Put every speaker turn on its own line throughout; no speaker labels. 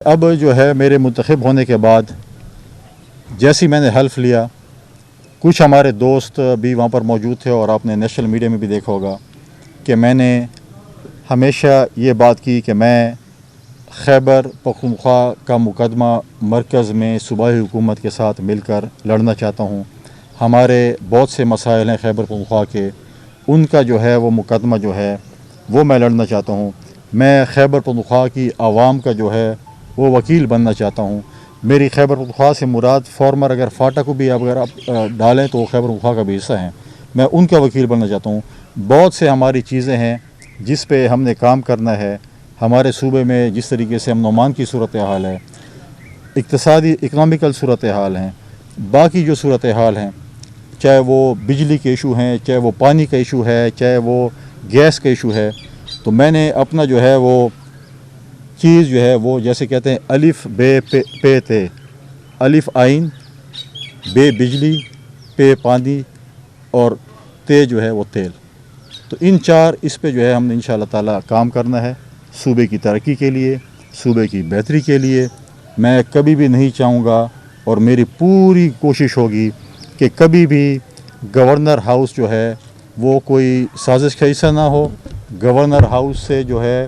اب جو ہے میرے منتخب ہونے کے بعد جیسی میں نے حلف لیا، کچھ ہمارے دوست بھی وہاں پر موجود تھے اور آپ نے نیشنل میڈیا میں بھی دیکھا ہوگا کہ میں نے ہمیشہ یہ بات کی کہ میں خیبر پختونخوا کا مقدمہ مرکز میں صوبائی حکومت کے ساتھ مل کر لڑنا چاہتا ہوں۔ ہمارے بہت سے مسائل ہیں خیبر پختونخوا کے، ان کا جو ہے وہ مقدمہ جو ہے وہ میں لڑنا چاہتا ہوں۔ میں خیبر پختونخوا کی عوام کا جو ہے وہ وکیل بننا چاہتا ہوں۔ میری خیبر پختونخوا سے مراد فارمر اگر فاٹا کو بھی اگر آپ ڈالیں تو خیبر پختونخوا کا بھی حصہ ہیں، میں ان کا وکیل بننا چاہتا ہوں۔ بہت سے ہماری چیزیں ہیں جس پہ ہم نے کام کرنا ہے۔ ہمارے صوبے میں جس طریقے سے امن و امان کی صورتحال ہے، اقتصادی اکنامیکل صورتحال ہیں، باقی جو صورتحال ہیں، چاہے وہ بجلی کے ایشو ہیں، چاہے وہ پانی کا ایشو ہے، چاہے وہ گیس کا ایشو ہے، تو میں نے اپنا جو ہے وہ چیز جو ہے وہ جیسے کہتے ہیں الف بے پے تے، الف آئین، بے بجلی، پے پانی اور تے جو ہے وہ تیل، تو ان چار اس پہ جو ہے ہم نے انشاءاللہ تعالیٰ کام کرنا ہے صوبے کی ترقی کے لیے، صوبے کی بہتری کے لیے۔ میں کبھی بھی نہیں چاہوں گا اور میری پوری کوشش ہوگی کہ کبھی بھی گورنر ہاؤس جو ہے وہ کوئی سازش کا حصہ نہ ہو۔ گورنر ہاؤس سے جو ہے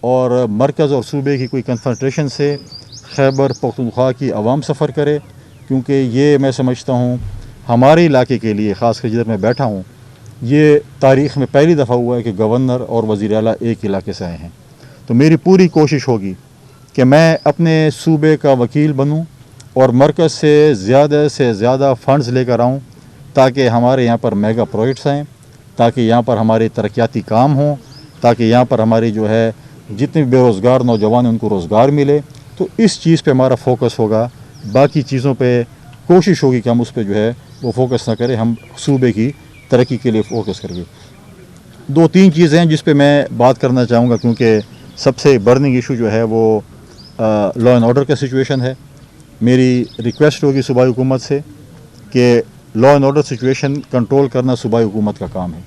اور مرکز اور صوبے کی کوئی کنفنٹریشن سے خیبر پختونخوا کی عوام سفر کرے، کیونکہ یہ میں سمجھتا ہوں ہمارے علاقے کے لیے، خاص کر جدھر میں بیٹھا ہوں، یہ تاریخ میں پہلی دفعہ ہوا ہے کہ گورنر اور وزیر اعلیٰ ایک علاقے سے آئے ہیں۔ تو میری پوری کوشش ہوگی کہ میں اپنے صوبے کا وکیل بنوں اور مرکز سے زیادہ فنڈز لے کر آؤں، تاکہ ہمارے یہاں پر میگا پروجیکٹس آئیں، تاکہ یہاں پر ہمارے ترقیاتی کام ہوں، تاکہ یہاں پر ہماری جو ہے جتنے بے روزگار نوجوان ہیں ان کو روزگار ملے۔ تو اس چیز پہ ہمارا فوکس ہوگا، باقی چیزوں پہ کوشش ہوگی کہ ہم اس پہ جو ہے وہ فوکس نہ کریں، ہم صوبے کی ترقی کے لیے فوکس کریں گے۔ دو تین چیزیں ہیں جس پہ میں بات کرنا چاہوں گا، کیونکہ سب سے برننگ ایشو جو ہے وہ لا اینڈ آرڈر کا سچویشن ہے۔ میری ریکویسٹ ہوگی صوبائی حکومت سے کہ law and order situation control کرنا صوبائی حکومت کا کام ہے۔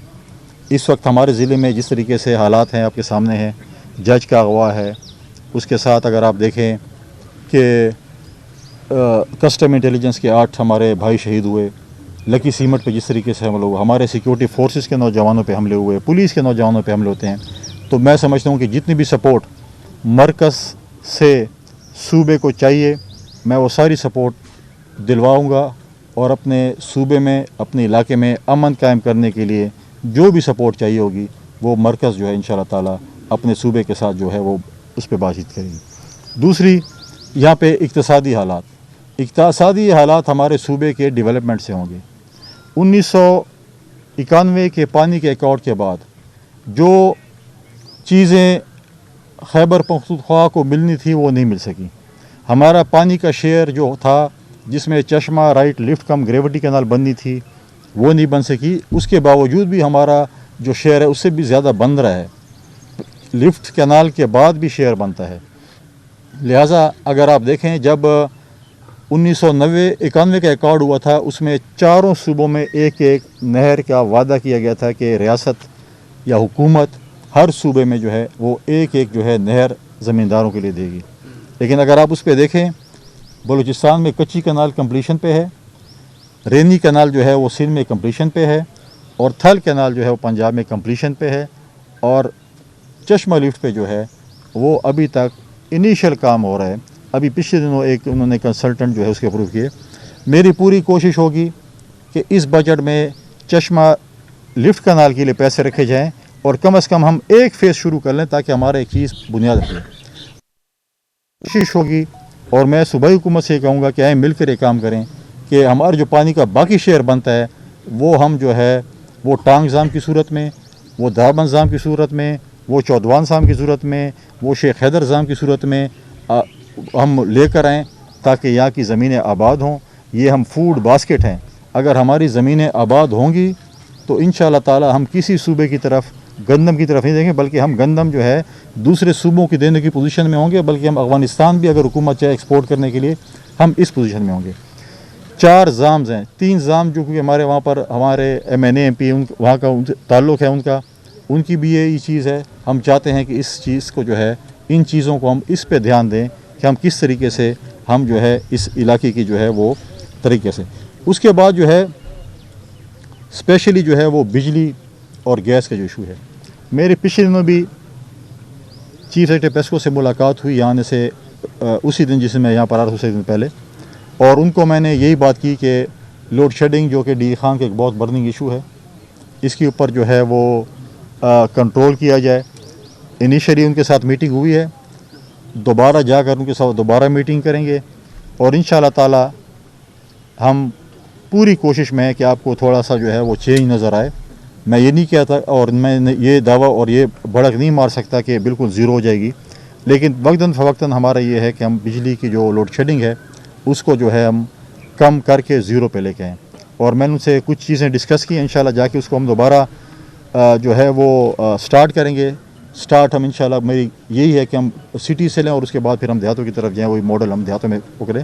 اس وقت ہمارے ضلع میں جس طریقے سے حالات ہیں آپ کے سامنے ہیں، جج کا اغوا ہے، اس کے ساتھ اگر آپ دیکھیں کہ کسٹم انٹیلیجنس کے 8 ہمارے بھائی شہید ہوئے، لکی سیمٹ پہ جس طریقے سے حملے ہوئے، ہمارے سیکیورٹی فورسز کے نوجوانوں پہ حملے ہوئے، پولیس کے نوجوانوں پہ حملے ہوتے ہیں، تو میں سمجھتا ہوں کہ جتنی بھی سپورٹ مرکز سے صوبے کو چاہیے، میں وہ ساری سپورٹ دلواؤں گا، اور اپنے صوبے میں، اپنے علاقے میں امن قائم کرنے کے لیے جو بھی سپورٹ چاہیے ہوگی وہ مرکز جو ہے انشاءاللہ تعالیٰ اپنے صوبے کے ساتھ جو ہے وہ اس پہ بات چیت کرے گی۔ دوسری، یہاں پہ اقتصادی حالات ہمارے صوبے کے ڈیولپمنٹ سے ہوں گے۔ 1991 کے پانی کے ایکارڈ کے بعد جو چیزیں خیبر پختونخوا کو ملنی تھی وہ نہیں مل سکی۔ ہمارا پانی کا شیئر جو تھا، جس میں چشمہ رائٹ لفٹ کم گریوٹی کینال بننی تھی، وہ نہیں بن سکی۔ اس کے باوجود بھی ہمارا جو شیئر ہے اس سے بھی زیادہ بن رہا ہے، لفٹ کینال کے بعد بھی شیئر بنتا ہے۔ لہٰذا اگر آپ دیکھیں، جب 1991 کا ایکارڈ ہوا تھا، اس میں چاروں صوبوں میں ایک ایک نہر کا وعدہ کیا گیا تھا کہ ریاست یا حکومت ہر صوبے میں جو ہے وہ ایک ایک جو ہے نہر زمینداروں کے لیے دے گی۔ لیکن اگر آپ اس پہ دیکھیں، بلوچستان میں کچی کنال کمپلیشن پہ ہے، رینی کنال جو ہے وہ سندھ میں کمپلیشن پہ ہے، اور تھل کنال جو ہے وہ پنجاب میں کمپلیشن پہ ہے، اور چشمہ لفٹ پہ جو ہے وہ ابھی تک انیشل کام ہو رہا ہے۔ ابھی پچھلے دنوں انہوں نے کنسلٹنٹ جو ہے اس کے اپروو کیے۔ میری پوری کوشش ہوگی کہ اس بجٹ میں چشمہ لفٹ کنال کے لیے پیسے رکھے جائیں، اور کم از کم ہم ایک فیز شروع کر لیں تاکہ ہمارا ایک چیز بنیاد رکھے۔ کوشش ہوگی، اور میں صوبائی حکومت سے کہوں گا کہ آئیں مل کر یہ کام کریں کہ ہمارا جو پانی کا باقی شیئر بنتا ہے وہ ہم جو ہے وہ ٹانگ نظام کی صورت میں، وہ دھاربند نظام کی صورت میں، وہ چودوان نظام کی صورت میں، وہ شیخ حیدر نظام کی صورت میں ہم لے کر آئیں، تاکہ یہاں کی زمینیں آباد ہوں۔ یہ ہم فوڈ باسکٹ ہیں، اگر ہماری زمینیں آباد ہوں گی تو انشاءاللہ تعالی ہم کسی صوبے کی طرف، گندم کی طرف نہیں دیں گے، بلکہ ہم گندم جو ہے دوسرے صوبوں کی دینے کی پوزیشن میں ہوں گے، بلکہ ہم افغانستان بھی اگر حکومت چاہے ایکسپورٹ کرنے کے لیے ہم اس پوزیشن میں ہوں گے۔ 4 ضامز ہیں، 3 ضام جو کہ ہمارے وہاں پر ہمارے M N A M P وہاں کا تعلق ہے، ان کی بھی یہی چیز ہے۔ ہم چاہتے ہیں کہ اس چیز کو جو ہے، ان چیزوں کو ہم اس پہ دھیان دیں کہ ہم کس طریقے سے ہم جو ہے اس علاقے کی جو ہے وہ طریقے سے. اس کے بعد جو ہے اسپیشلی جو ہے وہ بجلی اور گیس کا جو ایشو ہے. میرے پچھلے دنوں بھی چیف سیکرٹری پیسکو سے ملاقات ہوئی یہاں سے اسی دن جس میں یہاں پر آ رہا تھا، اسی دن پہلے، اور ان کو میں نے یہی بات کی کہ لوڈ شیڈنگ جو کہ ڈی خان کا ایک بہت برننگ ایشو ہے، اس کے اوپر جو ہے وہ کنٹرول کیا جائے. انیشیلی ان کے ساتھ میٹنگ ہوئی ہے، دوبارہ جا کر ان کے ساتھ دوبارہ میٹنگ کریں گے، اور انشاءاللہ تعالی ہم پوری کوشش میں ہے کہ آپ کو تھوڑا سا جو ہے وہ چینج نظر آئے. میں یہ نہیں کہتا اور میں یہ دعویٰ اور یہ بھڑک نہیں مار سکتا کہ بالکل زیرو ہو جائے گی، لیکن وقتاً فوقتاً ہمارا یہ ہے کہ ہم بجلی کی جو لوڈ شیڈنگ ہے اس کو جو ہے ہم کم کر کے زیرو پہ لے کے آئیں. اور میں نے ان سے کچھ چیزیں ڈسکس کی، انشاءاللہ جا کے اس کو ہم دوبارہ جو ہے وہ سٹارٹ کریں گے. سٹارٹ ہم انشاءاللہ میری یہی ہے کہ ہم سٹی سے لیں اور اس کے بعد پھر ہم دیہاتوں کی طرف جائیں، وہی ماڈل ہم دیہاتوں میں پکڑیں.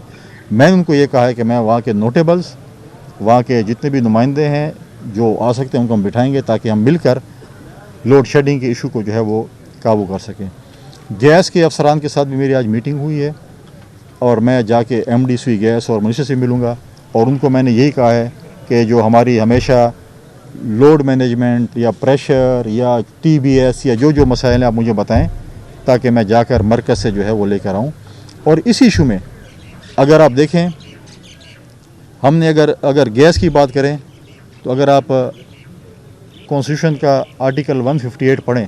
میں نے ان کو یہ کہا ہے کہ میں وہاں کے نوٹیبلز، وہاں کے جتنے بھی نمائندے ہیں جو آ سکتے ہیں ان کو ہم بٹھائیں گے تاکہ ہم مل کر لوڈ شیڈنگ کے ایشو کو جو ہے وہ قابو کر سکیں. گیس کے افسران کے ساتھ بھی میری آج میٹنگ ہوئی ہے، اور میں جا کے ایم ڈی سی گیس اور منسٹر سے ملوں گا، اور ان کو میں نے یہی کہا ہے کہ جو ہماری ہمیشہ لوڈ مینجمنٹ یا پریشر یا ٹی بی ایس یا جو مسائل ہیں آپ مجھے بتائیں تاکہ میں جا کر مرکز سے جو ہے وہ لے کر آؤں. اور اس ایشو میں اگر آپ دیکھیں، ہم نے اگر گیس کی بات کریں تو اگر آپ کانسٹیٹیوشن کا آرٹیکل 158 پڑھیں،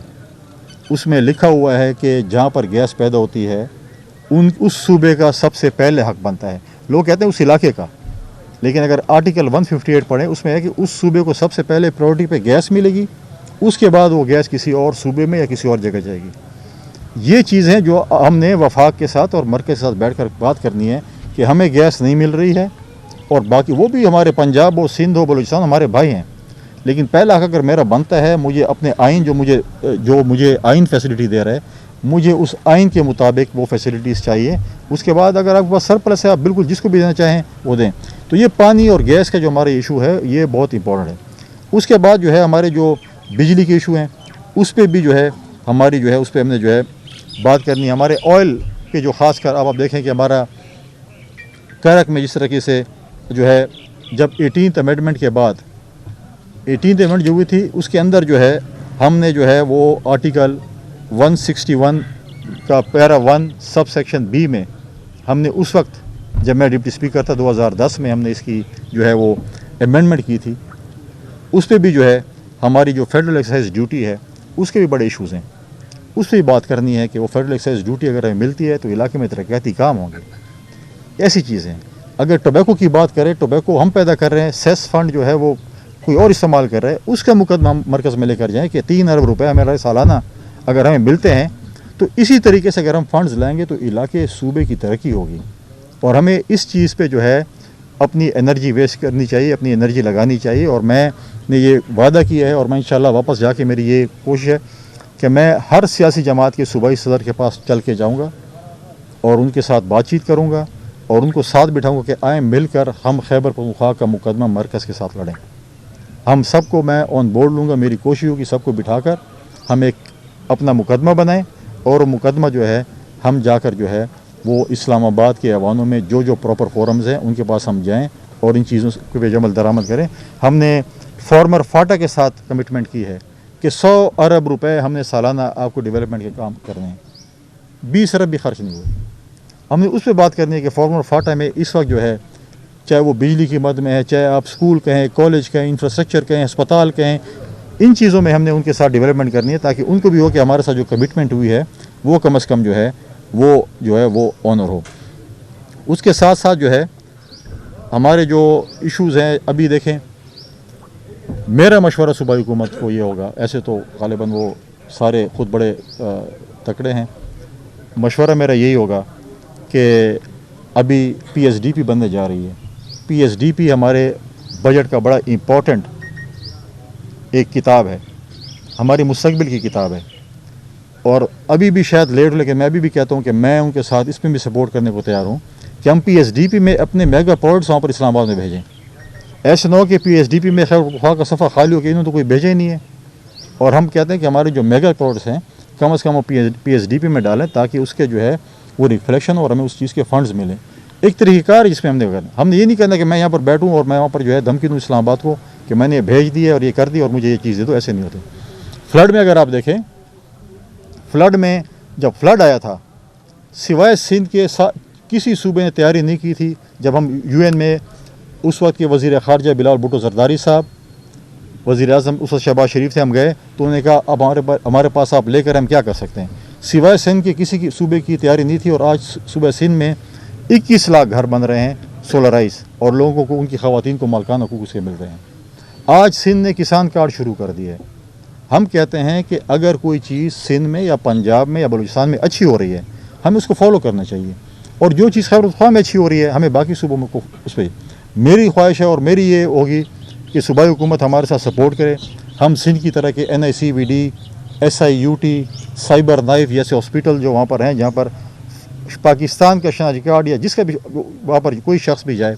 اس میں لکھا ہوا ہے کہ جہاں پر گیس پیدا ہوتی ہے اس صوبے کا سب سے پہلے حق بنتا ہے. لوگ کہتے ہیں اس علاقے کا، لیکن اگر آرٹیکل 158 پڑھیں اس میں ہے کہ اس صوبے کو سب سے پہلے پرائورٹی پہ گیس ملے گی، اس کے بعد وہ گیس کسی اور صوبے میں یا کسی اور جگہ جائے گی. یہ چیزیں جو ہم نے وفاق کے ساتھ اور مرکز کے ساتھ بیٹھ کر بات کرنی ہے کہ ہمیں گیس نہیں مل رہی ہے، اور باقی وہ بھی ہمارے پنجاب ہو، سندھ ہو، بلوچستان ہمارے بھائی ہیں، لیکن پہلا حق اگر میرا بنتا ہے، مجھے اپنے آئین جو مجھے آئین فیسلٹی دے رہا ہے، مجھے اس آئین کے مطابق وہ فیسلٹیز چاہیے. اس کے بعد اگر آپ کے پاس سرپلس ہے آپ بالکل جس کو بھی دینا چاہیں وہ دیں. تو یہ پانی اور گیس کا جو ہمارا ایشو ہے یہ بہت امپورٹنٹ ہے. اس کے بعد جو ہے ہمارے جو بجلی کے ایشو ہیں اس پہ بھی جو ہے ہماری جو ہے اس پہ ہم نے جو ہے بات کرنی ہے. ہمارے آئل کے جو خاص کر آپ دیکھیں کہ ہمارا کرک میں جس طریقے سے جو ہے جب 18th امینڈمنٹ کے بعد 18th امینڈمنٹ جو ہوئی تھی اس کے اندر جو ہے ہم نے جو ہے وہ آرٹیکل 161 کا پیرا 1 سب سیکشن بی میں ہم نے اس وقت جب میں ڈپٹی اسپیکر تھا 2010 میں ہم نے اس کی جو ہے وہ امینڈمنٹ کی تھی. اس پہ بھی جو ہے ہماری جو فیڈرل ایکسائز ڈیوٹی ہے اس کے بھی بڑے ایشوز ہیں. اس پہ بھی بات کرنی ہے کہ وہ فیڈرل ایکسائز ڈیوٹی اگر ہمیں ملتی ہے تو علاقے میں ترقیاتی کام ہوں گے. ایسی چیزیں اگر ٹوبیکو کی بات کریں، ٹوبیکو ہم پیدا کر رہے ہیں، سیس فنڈ جو ہے وہ کوئی اور استعمال کر رہا ہے، اس کا مقدمہ ہم مرکز میں لے کر جائیں کہ 3 ارب روپے ہمارے سالانہ اگر ہمیں ملتے ہیں تو اسی طریقے سے اگر ہم فنڈز لائیں گے تو علاقے صوبے کی ترقی ہوگی. اور ہمیں اس چیز پہ جو ہے اپنی انرجی ویسٹ کرنی چاہیے، اپنی انرجی لگانی چاہیے. اور میں نے یہ وعدہ کیا ہے اور میں انشاءاللہ واپس جا کے میری یہ کوشش ہے کہ میں ہر سیاسی جماعت کے صوبائی صدر کے پاس چل کے جاؤں گا اور ان کے ساتھ بات چیت کروں گا اور ان کو ساتھ بٹھاؤں گا کہ آئیں مل کر ہم خیبر پختونخوا کا مقدمہ مرکز کے ساتھ لڑیں. ہم سب کو میں آن بورڈ لوں گا. میری کوشش ہوگی سب کو بٹھا کر ہم ایک اپنا مقدمہ بنائیں اور وہ مقدمہ جو ہے ہم جا کر جو ہے وہ اسلام آباد کے ایوانوں میں جو پراپر فورمز ہیں ان کے پاس ہم جائیں اور ان چیزوں پہ عمل درآمد کریں. ہم نے فارمر فاٹا کے ساتھ کمٹمنٹ کی ہے کہ 100 ارب روپے ہم نے سالانہ آپ کو ڈیولپمنٹ کے کام کرنے ہیں. 20 ارب بھی خرچ نہیں ہوئے. ہم نے اس پہ بات کرنی ہے کہ فارمر فاٹا میں اس وقت جو ہے چاہے وہ بجلی کی مد میں ہے، چاہے آپ اسکول کہیں، کالج کہیں، انفراسٹرکچر کہیں، ہسپتال کہیں، ان چیزوں میں ہم نے ان کے ساتھ ڈیولپمنٹ کرنی ہے تاکہ ان کو بھی ہو کہ ہمارے ساتھ جو کمٹمنٹ ہوئی ہے وہ کم از کم جو ہے وہ آنر ہو. اس کے ساتھ ساتھ جو ہے ہمارے جو ایشوز ہیں ابھی دیکھیں، میرا مشورہ صوبائی حکومت کو یہ ہوگا، ایسے تو غالباً وہ سارے خود بڑے تکڑے ہیں، مشورہ میرا یہی ہوگا کہ ابھی پی ایس ڈی پی بننے جا رہی ہے. پی ایس ڈی پی ہمارے بجٹ کا بڑا امپورٹنٹ ایک کتاب ہے، ہماری مستقبل کی کتاب ہے. اور ابھی بھی شاید لیٹ ہو لیکن میں ابھی بھی کہتا ہوں کہ میں ان کے ساتھ اس میں بھی سپورٹ کرنے کو تیار ہوں کہ ہم پی ایس ڈی پی میں اپنے میگا پروجیکٹس وہاں پر اسلام آباد میں بھیجیں. ایسے نہ ہو کہ پی ایس ڈی پی میں خیر خواہ کا صفحہ خالی ہو کہ انہوں تو کوئی بھیجا ہی نہیں ہے. اور ہم کہتے ہیں کہ ہمارے جو میگا پروجیکٹس ہیں کم از کم وہ پی ایس ڈی پی میں ڈالیں تاکہ اس کے جو ہے وہ ریفلیکشن اور ہمیں اس چیز کے فنڈز ملیں. ایک طریقہ کار جس میں ہم نے یہ نہیں کرنا کہ میں یہاں پر بیٹھوں اور میں وہاں پر جو ہے دھمکی دوں اسلام آباد کو کہ میں نے یہ بھیج دی ہے اور یہ کر دی اور مجھے یہ چیز دے دو. ایسے نہیں ہوتے. فلڈ میں اگر آپ دیکھیں, فلڈ میں جب فلڈ آیا تھا, سوائے سندھ کے کسی صوبے نے تیاری نہیں کی تھی. جب ہم یو این میں اس وقت کے وزیر خارجہ بلال بھٹو زرداری صاحب, وزیر اعظم اس وقت شہباز شریف تھے, ہم گئے تو انہوں نے کہا اب ہمارے پاس آپ لے کر ہم کیا کر سکتے ہیں. سوائے سندھ کے کسی کی صوبے کی تیاری نہیں تھی, اور آج صوبہ سندھ میں 21 لاکھ گھر بن رہے ہیں سولرائز, اور لوگوں کو ان کی خواتین کو مالکانہ حقوق سے مل رہے ہیں. آج سندھ نے کسان کارڈ شروع کر دیے. ہم کہتے ہیں کہ اگر کوئی چیز سندھ میں یا پنجاب میں یا بلوچستان میں اچھی ہو رہی ہے, ہمیں اس کو فالو کرنا چاہیے, اور جو چیز خیبر پختونخوا میں اچھی ہو رہی ہے ہمیں باقی صوبوں میں اس پہ. میری خواہش ہے اور میری یہ ہوگی کہ صوبائی حکومت ہمارے ساتھ سپورٹ کرے. ہم سندھ کی طرح کے NICVD, SIUT, سائبر نائف جیسے ہاسپٹل جو وہاں پر ہیں, جہاں پر پاکستان کا شناختی کارڈ یا جس کا بھی وہاں پر کوئی شخص بھی جائے,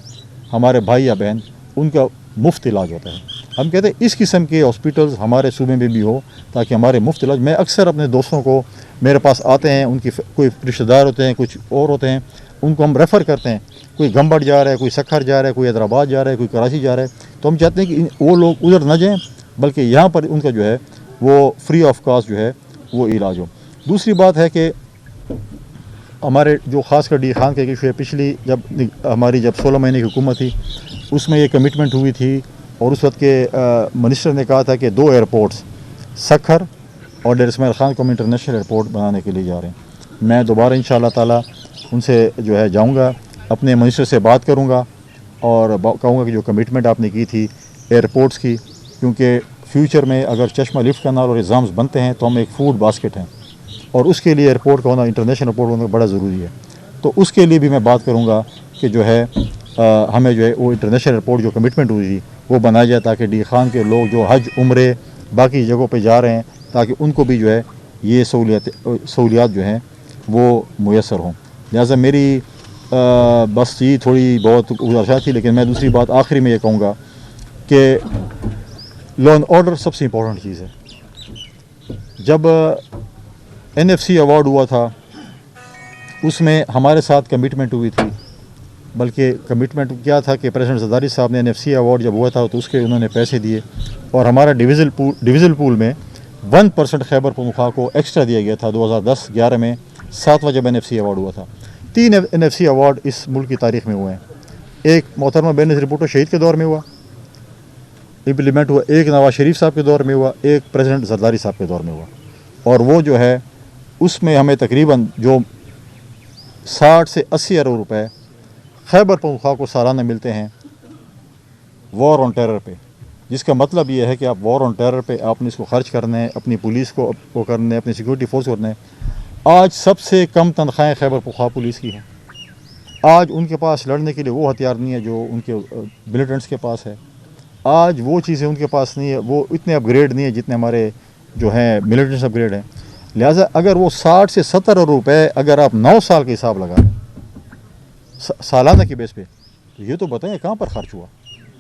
ہمارے بھائی یا بہن, ان کا مفت علاج ہوتا ہے. ہم کہتے ہیں اس قسم کے ہاسپٹلز ہمارے صوبے میں بھی ہو تاکہ ہمارے مفت علاج. میں اکثر اپنے دوستوں کو میرے پاس آتے ہیں, ان کی کوئی رشتہ دار ہوتے ہیں, کچھ اور ہوتے ہیں, ان کو ہم ریفر کرتے ہیں. کوئی گمبڑ جا رہا ہے, کوئی سکھر جا رہا ہے, کوئی حیدرآباد جا رہا ہے, کوئی کراچی جا رہا ہے, تو ہم چاہتے ہیں کہ وہ لوگ ادھر نہ جائیں بلکہ یہاں پر ان کا جو ہے وہ فری آف کاسٹ جو ہے وہ علاج ہو. دوسری بات ہے کہ ہمارے جو خاص کر ڈی خان کا ایشو ہے, پچھلی ہماری جب 16 مہینے کی حکومت تھی اس میں یہ کمٹمنٹ ہوئی تھی, اور اس وقت کے منسٹر نے کہا تھا کہ 2 ایئرپورٹس سکھر اور ڈیر اسماعیل خان کو ہم انٹرنیشنل ایئرپورٹ بنانے کے لیے جا رہے ہیں. میں دوبارہ انشاءاللہ تعالی ان سے جو ہے جاؤں گا, اپنے منسٹر سے بات کروں گا اور کہوں گا کہ جو کمٹمنٹ آپ نے کی تھی ایئرپورٹس کی, کیونکہ فیوچر میں اگر چشمہ لفٹ کنال اور ایگزامز بنتے ہیں تو ہم ایک فوڈ باسکٹ ہیں, اور اس کے لیے ایئرپورٹ کا ہونا, انٹرنیشنل ایئرپورٹ ہونا بڑا ضروری ہے. تو اس کے لیے بھی میں بات کروں گا کہ جو ہے ہمیں جو ہے وہ انٹرنیشنل ایئرپورٹ جو کمٹمنٹ ہوئی تھی وہ بنایا جائے, تاکہ ڈی خان کے لوگ جو حج عمرے باقی جگہوں پہ جا رہے ہیں تاکہ ان کو بھی جو ہے یہ سہولیات جو ہیں وہ میسر ہوں. لہٰذا میری بس یہ تھوڑی بہت گزارشات تھی, لیکن میں دوسری بات آخری میں یہ کہوں گا کہ لا اینڈ آرڈر سب سے امپورٹنٹ چیز ہے. جب NFC ایوارڈ ہوا تھا اس میں ہمارے ساتھ کمٹمنٹ ہوئی تھی, بلکہ کمٹمنٹ کیا تھا کہ پریزیڈنٹ زرداری صاحب نے NFC ایوارڈ جب ہوا تھا تو اس کے انہوں نے پیسے دیے, اور ہمارا ڈویژل پول میں 1% خیبر پختونخوا کو ایکسٹرا دیا گیا تھا. 2010-11 میں 7واں جب NFC ایوارڈ ہوا تھا. 3 NFC ایوارڈ اس ملک کی تاریخ میں ہوئے ہیں. ایک محترمہ بینظیر بھٹو شہید کے دور میں ہوا, امپلیمنٹ ہوا, ایک نواز شریف صاحب کے دور میں ہوا, ایک پریزیڈنٹ زرداری صاحب کے دور میں ہوا, اور وہ جو ہے اس میں ہمیں تقریباً جو 60 سے 80 ارب روپے خیبر پختونخوا کو سالانہ ملتے ہیں وار آن ٹیرر پہ, جس کا مطلب یہ ہے کہ آپ وار آن ٹیرر پہ آپ نے اس کو خرچ کرنا ہے, اپنی پولیس کو کرنا ہے, اپنی سیکورٹی فورس کو کرنا ہے. آج سب سے کم تنخواہیں خیبر پختونخوا پولیس کی ہیں. آج ان کے پاس لڑنے کے لیے وہ ہتھیار نہیں ہے جو ان کے ملیٹنٹس کے پاس ہے. آج وہ چیزیں ان کے پاس نہیں ہے, وہ اتنے اپ گریڈ نہیں ہے جتنے ہمارے جو ہیں ملیٹنٹس اپ گریڈ ہیں. لہٰذا اگر وہ 60 سے 70 ارب روپے اگر آپ 9 سال کے حساب لگا رہے ہیں سالانہ کی بیس پہ, تو یہ تو بتائیں کہاں پر خرچ ہوا.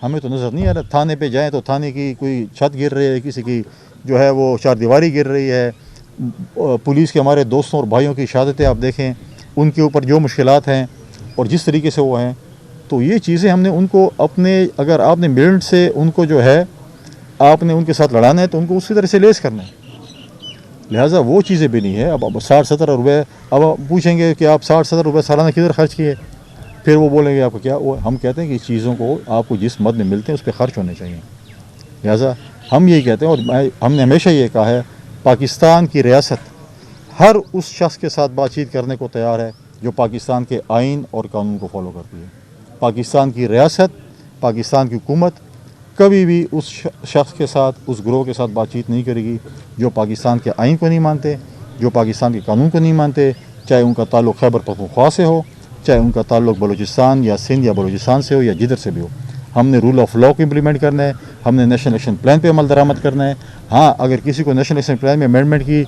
ہمیں تو نظر نہیں آ رہا. تھانے پہ جائیں تو تھانے کی کوئی چھت گر رہی ہے, کسی کی جو ہے وہ چار دیواری گر رہی ہے, پولیس کے ہمارے دوستوں اور بھائیوں کی شہادتیں آپ دیکھیں, ان کے اوپر جو مشکلات ہیں اور جس طریقے سے وہ ہیں, تو یہ چیزیں ہم نے ان کو اگر آپ نے ملٹ سے ان کو جو ہے آپ نے ان کے ساتھ لڑانا ہے تو ان کو اسی طرح سے لیس کرنا ہے. لہٰذا وہ چیزیں بھی نہیں ہے. اب 60-70 روپے, اب آپ پوچھیں گے کہ آپ 60-70 روپے سالانہ کدھر خرچ کیے, پھر وہ بولیں گے آپ کو کیا. ہم کہتے ہیں کہ اس چیزوں کو آپ کو جس مد میں ملتے ہیں اس پہ خرچ ہونے چاہیے. لہٰذا ہم یہی کہتے ہیں, اور ہم نے ہمیشہ یہ کہا ہے, پاکستان کی ریاست ہر اس شخص کے ساتھ بات چیت کرنے کو تیار ہے جو پاکستان کے آئین اور قانون کو فالو کرتی ہے. پاکستان کی ریاست, پاکستان کی حکومت کبھی بھی اس شخص کے ساتھ, اس گروہ کے ساتھ بات چیت نہیں کرے گی جو پاکستان کے آئین کو نہیں مانتے, جو پاکستان کے قانون کو نہیں مانتے, چاہے ان کا تعلق خیبر پختونخوا سے ہو, چاہے ان کا تعلق بلوچستان یا سندھ یا بلوچستان سے ہو یا جدھر سے بھی ہو. ہم نے رول آف لاء کو امپلیمنٹ کرنا ہے, ہم نے نیشنل ایکشن پلان پہ عمل درآمد کرنا ہے. ہاں, اگر کسی کو نیشنل ایکشن پلان میں امینڈمنٹ کی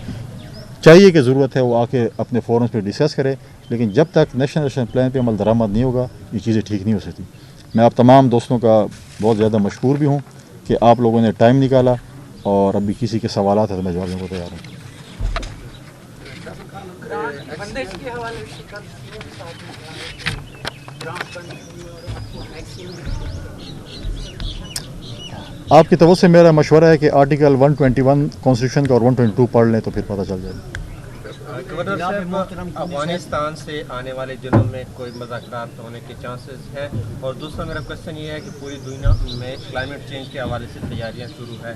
چاہیے کہ ضرورت ہے, وہ آ کے اپنے فورمز پہ ڈسکس کرے, لیکن جب تک نیشنل ایکشن پلان پہ عمل درآمد نہیں ہوگا یہ چیزیں ٹھیک نہیں ہو سکتی. میں آپ تمام دوستوں کا بہت زیادہ مشکور بھی ہوں کہ آپ لوگوں نے ٹائم نکالا, اور ابھی کسی کے سوالات ہیں تو میں جواب دینے کو تیار ہوں.
بندش کے حوالے سے
آپ کی طرف سے میرا مشورہ ہے کہ آرٹیکل 121 کانسٹیٹیوشن کا اور 122 پڑھ لیں تو پھر پتہ چل جائے.
گورنر صاحب، افغانستان سے آنے والے دنوں میں کوئی مذاکرات ہونے کے چانسز ہیں؟ اور دوسرا میرا کوشچن یہ ہے کہ پوری دنیا میں کلائمیٹ چینج کے حوالے سے تیاریاں شروع ہیں،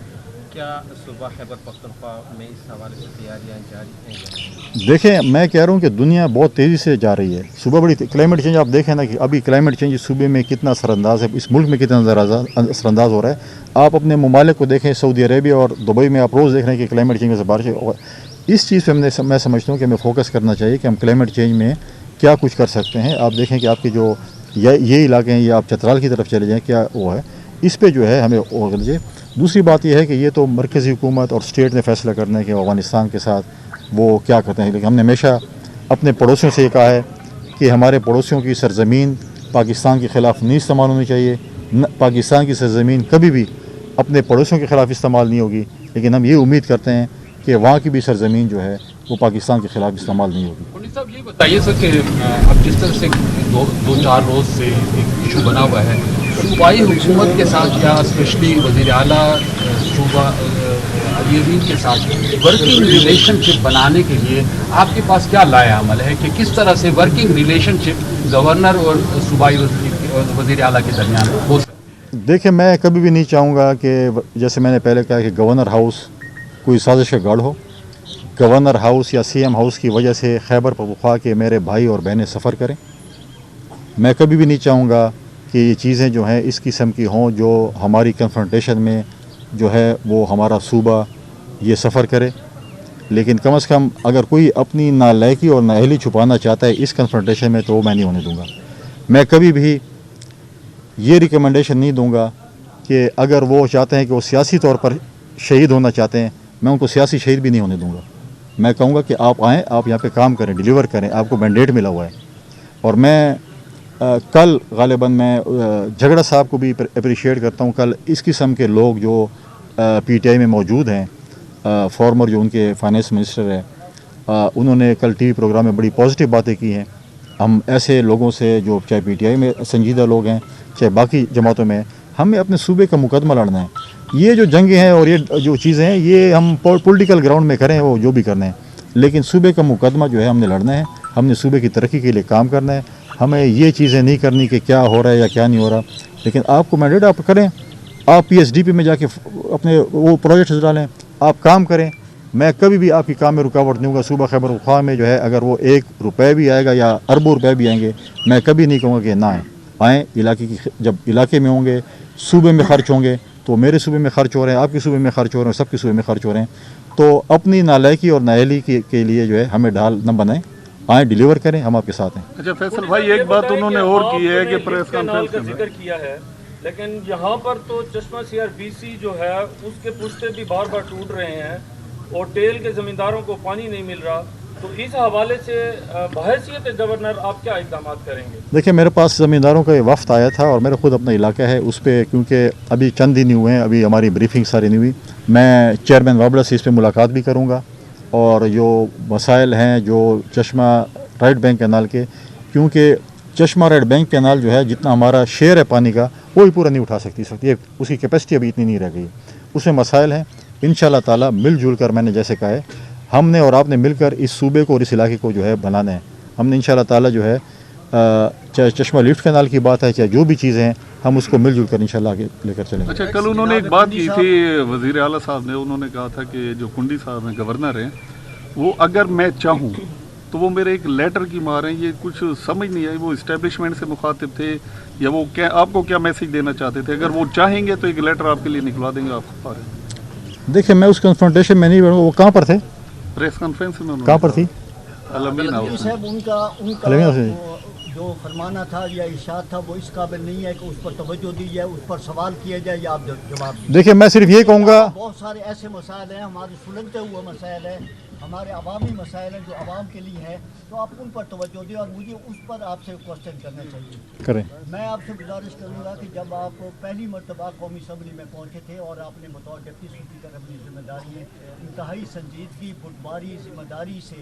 کیا صوبہ خیبر پختونخوا میں اس حوالے سے تیاریاں جاری ہیں؟
دیکھیں، میں کہہ رہا ہوں کہ دنیا بہت تیزی سے جا رہی ہے. صوبہ بڑی کلائمیٹ چینج آپ دیکھیں نا کہ ابھی کلائمیٹ چینج اس صوبے میں کتنا اثر انداز ہے، اس ملک میں کتنا اثر انداز ہو رہا ہے. آپ اپنے ممالک کو دیکھیں، سعودی عربیہ اور دبئی میں آپ روز دیکھ رہے ہیں کہ کلائمیٹ چینج سے بارش. اس چیز پہ میں سمجھتا ہوں کہ ہمیں فوکس کرنا چاہیے کہ ہم کلائمیٹ چینج میں کیا کچھ کر سکتے ہیں. آپ دیکھیں کہ آپ کے جو یہ علاقے ہیں، یہ آپ چترال کی طرف چلے جائیں، کیا وہ ہے اس پہ جو ہے ہمیں اور کرنا چاہیے. دوسری بات یہ ہے کہ یہ تو مرکزی حکومت اور اسٹیٹ نے فیصلہ کرنا ہے کہ افغانستان کے ساتھ وہ کیا کرتے ہیں. لیکن ہم نے ہمیشہ اپنے پڑوسیوں سے یہ کہا ہے کہ ہمارے پڑوسیوں کی سرزمین پاکستان کے خلاف نہیں استعمال ہونی چاہیے. پاکستان کی سرزمین کبھی بھی اپنے پڑوسیوں کے خلاف استعمال نہیں ہوگی. لیکن ہم یہ امید کرتے ہیں کہ وہاں کی بھی سرزمین جو ہے وہ پاکستان کے خلاف استعمال نہیں ہوگی.
پنڈت صاحب یہ بتائیے سر کہ اب جس طرح سے دو چار روز سے ایک ایشو بنا ہوا ہے صوبائی حکومت کے ساتھ یا اسپیشلی وزیر اعلیٰ صوبہ علی عظیم کے ساتھ ورکنگ ریلیشن شپ بنانے کے لیے آپ کے پاس کیا لایا عمل ہے کہ کس طرح سے ورکنگ ریلیشن شپ گورنر اور صوبائی وزیر اعلیٰ کے درمیان ہو سکتی ہے؟
دیکھیں، میں کبھی بھی نہیں چاہوں گا کہ جیسے میں نے پہلے کہا کہ گورنر ہاؤس کوئی سازش کا گڑھ ہو. گورنر ہاؤس یا سی ایم ہاؤس کی وجہ سے خیبر پختونخوا کے میرے بھائی اور بہنیں سفر کریں. میں کبھی بھی نہیں چاہوں گا کہ یہ چیزیں جو ہیں اس قسم کی ہوں جو ہماری کنفرنٹیشن میں جو ہے وہ ہمارا صوبہ یہ سفر کرے. لیکن کم از کم اگر کوئی اپنی نالائقی اور نااہلی چھپانا چاہتا ہے اس کنفرنٹیشن میں تو وہ میں نہیں ہونے دوں گا. میں کبھی بھی یہ ریکمنڈیشن نہیں دوں گا کہ اگر وہ چاہتے ہیں کہ وہ سیاسی طور پر شہید ہونا چاہتے ہیں، میں ان کو سیاسی شہید بھی نہیں ہونے دوں گا. میں کہوں گا کہ آپ آئیں، آپ یہاں پہ کام کریں، ڈیلیور کریں، آپ کو مینڈیٹ ملا ہوا ہے. اور میں کل غالباً میں جھگڑا صاحب کو بھی اپریشیٹ کرتا ہوں. کل اس قسم کے لوگ جو پی ٹی آئی میں موجود ہیں، فارمر جو ان کے فائنینس منسٹر ہے، انہوں نے کل ٹی وی پروگرام میں بڑی پازیٹیو باتیں کی ہیں. ہم ایسے لوگوں سے جو چاہے پی ٹی آئی میں سنجیدہ لوگ ہیں چاہے باقی جماعتوں میں، ہمیں اپنے صوبے کا مقدمہ لڑنا ہے. یہ جو جنگیں ہیں اور یہ جو چیزیں ہیں یہ ہم پولیٹیکل گراؤنڈ میں کریں، وہ جو بھی کرنا ہے، لیکن صوبے کا مقدمہ جو ہے ہم نے لڑنا ہے. ہم نے صوبے کی ترقی کے لیے کام کرنا ہے. ہمیں یہ چیزیں نہیں کرنی کہ کیا ہو رہا ہے یا کیا نہیں ہو رہا. لیکن آپ کو مینڈیٹ آپ کریں، آپ پی ایس ڈی پی میں جا کے اپنے وہ پروجیکٹس ڈالیں، آپ کام کریں. میں کبھی بھی آپ کی کام میں رکاوٹ نہیں ہوں گا. صوبہ خیبر پختونخوا میں جو ہے اگر وہ 1 روپے بھی آئے گا یا اربوں روپے بھی آئیں گے، میں کبھی نہیں کہوں گا کہ نہ آئیں. علاقے کی جب علاقے میں ہوں گے، صوبے میں خرچ ہوں گے، تو میرے صوبے میں خرچ ہو رہے ہیں، آپ کے صوبے میں خرچ ہو رہے ہیں، سب کے صوبے میں خرچ ہو رہے ہیں. تو اپنی نالائقی اور نااہلی کے لیے جو ہے ہمیں ڈھال نہ بنائیں. آئیں، ڈیلیور کریں، ہم آپ کے ساتھ ہیں.
اچھا فیصل بھائی، ایک بات انہوں نے اور کی ہے کہ پریس کانفرنس
کا ذکر کیا ہے، لیکن یہاں پر تو چشمہ سی آر بی سی جو ہے اس کے پشتے بھی بار بار ٹوٹ رہے ہیں اور ٹیل کے زمینداروں کو پانی نہیں مل رہا. تو اس حوالے سے بحیثیت گورنر آپ کیا اقدامات کریں گے؟
دیکھیں، میرے پاس زمینداروں کا یہ وفد آیا تھا اور میرا خود اپنا علاقہ ہے اس پہ، کیونکہ ابھی چند دن ہوئے ہیں، ابھی ہماری بریفنگ ساری نہیں ہوئی. میں چیئرمین وابلہ سے اس پہ ملاقات بھی کروں گا اور جو مسائل ہیں جو چشمہ رائٹ بینک کینال کے، کیونکہ چشمہ رائٹ بینک کینال جو ہے جتنا ہمارا شیئر ہے پانی کا وہ بھی پورا نہیں اٹھا سکتی. اس کی کیپیسٹی ابھی اتنی نہیں رہ گئی. اس میں مسائل ہیں. انشاءاللہ تعالیٰ مل جل کر، میں نے جیسے کہا ہے، ہم نے اور آپ نے مل کر اس صوبے کو اور اس علاقے کو جو ہے بنانا ہے. ہم نے انشاءاللہ تعالیٰ جو ہے چاہے چشمہ لفٹ کینال کی بات ہے چاہے جو بھی چیزیں ہیں، ہم اس کو مل جل کر انشاءاللہ آگے لے کر چلیں گے.
اچھا، کل انہوں نے ایک بات کی تھی وزیر اعلیٰ صاحب نے، انہوں نے کہا تھا کہ جو کنڈی صاحب ہیں گورنر ہیں، وہ اگر میں چاہوں تو وہ میرے ایک لیٹر کی مار ہیں. یہ کچھ سمجھ نہیں آئی، وہ اسٹیبلشمنٹ سے مخاطب تھے یا وہ کیا آپ کو کیا میسج دینا چاہتے تھے؟ اگر وہ چاہیں گے تو ایک لیٹر آپ کے لیے نکلوا دیں گے. آپ
دیکھیں، میں اس کنفرنٹیشن میں نہیں بیٹھوں. وہ کہاں پر تھے؟
پریس کانفرنس میں
کہاں پر تھی؟
علمین ہاؤس میں.
ان کا جو فرمانا تھا یا ارشاد تھا وہ اس قابل نہیں ہے کہ اس پر توجہ دی جائے، اس پر سوال کیا جائے یا آپ جواب دیں.
دیکھیں، میں صرف یہ کہوں گا،
بہت سارے ایسے مسائل ہیں، ہمارے سلگتے ہوئے مسائل ہیں، ہمارے عوامی مسائل ہیں جو عوام کے لیے ہیں، تو آپ ان پر توجہ دیں اور مجھے اس پر آپ سے کوشچن کرنا چاہیے.
کریں.
میں آپ سے گزارش کروں گا کہ جب آپ پہلی مرتبہ قومی اسمبلی میں پہنچے تھے اور آپ نے بطور ڈپٹی اسپیکر اپنی ذمہ داری انتہائی سنجیدگی، بردباری، ذمہ داری سے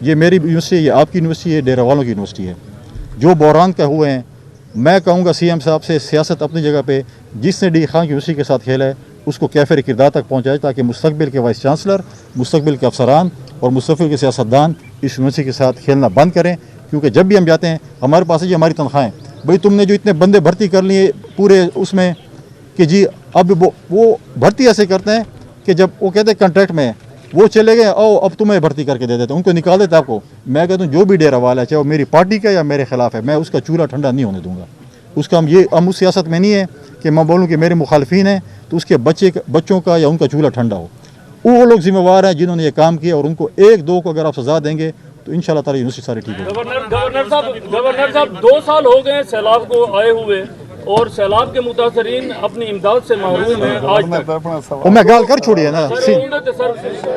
یہ میری یونیورسٹی ہے, یہ آپ کی یونیورسٹی ہے, ڈیرہ والوں کی یونیورسٹی ہے. جو بحران کا ہوئے ہیں, میں کہوں گا سی ایم صاحب سے, سیاست اپنی جگہ پہ, جس نے ڈی خان کی یونیورسٹی کے ساتھ کھیلا ہے اس کو کیفر کردار تک پہنچائے, تاکہ مستقبل کے وائس چانسلر, مستقبل کے افسران اور مستقبل کے سیاستدان اس یونیورسٹی کے ساتھ کھیلنا بند کریں. کیونکہ جب بھی ہم جاتے ہیں ہمارے پاس یہ ہماری تنخواہیں, بھئی تم نے جو اتنے بندے بھرتی کر لیے پورے اس میں, کہ جی اب وہ بھرتی ایسے کرتے ہیں کہ جب وہ کہتے ہیں کنٹریکٹ میں وہ چلے گئے, اب تمہیں بھرتی کر کے دے دیتے ہیں, ان کو نکال دیتے آپ کو. میں کہتا ہوں جو بھی ڈیرہ والا ہے, چاہے وہ میری پارٹی کا یا میرے خلاف ہے, میں اس کا چولہا ٹھنڈا نہیں ہونے دوں گا. اس کا ہم اس سیاست میں نہیں ہے کہ میں بولوں کہ میرے مخالفین ہیں تو اس کے بچوں کا یا ان کا چولہا ٹھنڈا ہو. وہ لوگ ذمہ وار ہیں جنہوں نے یہ کام کیا, اور ان کو ایک دو کو اگر آپ سزا دیں گے تو انشاءاللہ تعالی یونیورسٹی سارے ٹھیک ہوگی.
گورنر صاحب 2 سال ہو گئے سیلاب کو آئے ہوئے, اور سیلاب کے متاثرین اپنی امداد سے محروم ہیں آج تک.
وہ میں گال کر چھوڑی ہے نا.